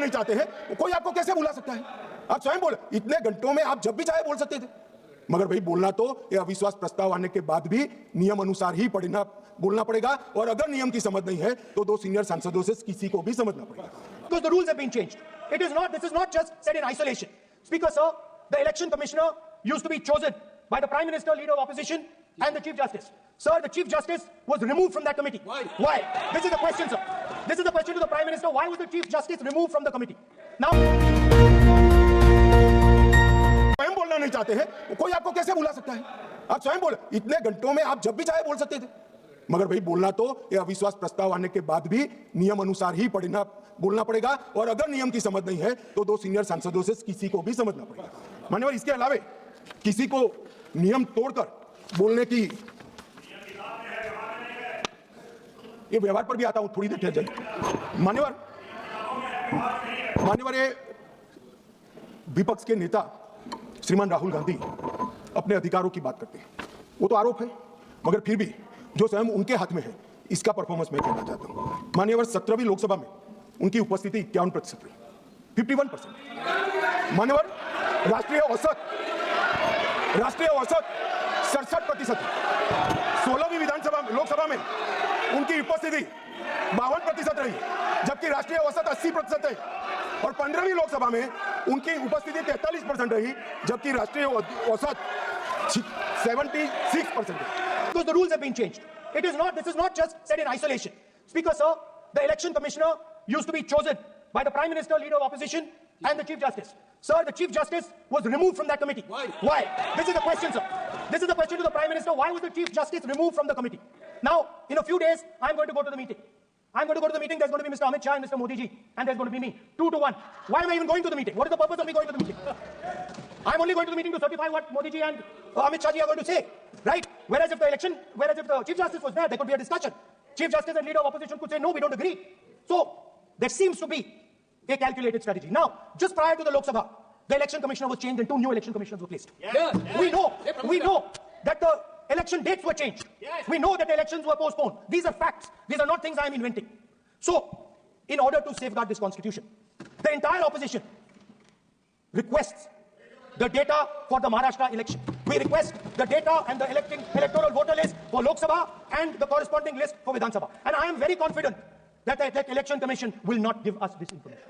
नहीं चाहते हैं, कोई आपको कैसे बुला सकता है? आप स्वयं बोले, इतने घंटों में आप जब भी चाहे बोल सकते थे। मगर भाई बोलना तो ये अविश्वास प्रस्ताव आने के बाद भी नियम अनुसार ही बोलना पड़ेगा, और अगर नियम की समझ नहीं है तो 2 सीनियर सांसदों से किसी को भी समझना पड़ेगा। Because the rules have been changed. This is not just said in isolation. Speaker, sir, the election commissioner used to be chosen by the Prime Minister, Leader of Opposition, and the Chief Justice. Sir, the Chief Justice was removed from that committee. Why? This is the question, sir. This is the question to the Prime Minister. Why was the Chief Justice removed from the committee? Now, स्वयं बोलना नहीं चाहते हैं, कोई आपको कैसे बुला सकता है? आप स्वयं बोले, इतने घंटों में आप जब भी चाहे बोल सकते थे। मगर भाई बोलना तो ये अविश्वास प्रस्ताव आने के बाद भी नियम अनुसार ही बोलना पड़ेगा, और अगर नियम की समझ नहीं है तो 2 सीनियर सांसदों से किसी को भी समझना पड़ेगा। मान्यवर, इसके अलावे किसी को नियम तोड़कर बोलने की, ये व्यवहार पर भी आता हूं, थोड़ी देर ठहर जाइए। मान्यवर, ये विपक्ष के नेता श्रीमान राहुल गांधी अपने अधिकारों की बात करते हैं, वो तो आरोप है, मगर फिर भी जो स्वयं उनके हाथ में है इसका परफॉर्मेंस मैं कहना चाहता हूं। मान्यवर, 17वीं लोकसभा में उनकी उपस्थिति 51% रही, 51%। मान्यवर, राष्ट्रीय औसत 67%। 16वीं लोकसभा में उनकी उपस्थिति 52% रही, जबकि राष्ट्रीय औसत 80% है, और 15वीं लोकसभा में उनकी उपस्थिति 43% रही, जबकि राष्ट्रीय औसत 76% है। because the rules have been changed. This is not just said in isolation. Speaker, sir, the election commissioner used to be chosen by the Prime Minister, Leader of Opposition, and the Chief Justice. Sir, the Chief Justice was removed from that committee. Why? This is the question, sir. This is the question to the Prime Minister. Why was the Chief Justice removed from the committee? Now, in a few days, I'm going to go to the meeting. There's going to be Mr. Amit Shah and Mr. Modi ji, and there's going to be me. 2-1. Why am I even going to the meeting? What is the purpose of me going to the meeting? I'm only going to the meeting to certify what Modi ji and Amit Shah ji are going to say, right? Whereas if the Chief Justice was there could be a discussion. Chief Justice and Leader of Opposition could say, no, we don't agree. So, there seems to be a calculated strategy. Now, just prior to the Lok Sabha, the election commissioner was changed and 2 new election commissioners were placed. We know that the election dates were changed. We know that the elections were postponed. These are facts. These are not things I am inventing. So, in order to safeguard this constitution, the entire opposition requests the data for the Maharashtra election. We request the data and the electoral voter list for Lok Sabha and the corresponding list for Vidhan Sabha. And I am very confident that the election commission will not give us this information.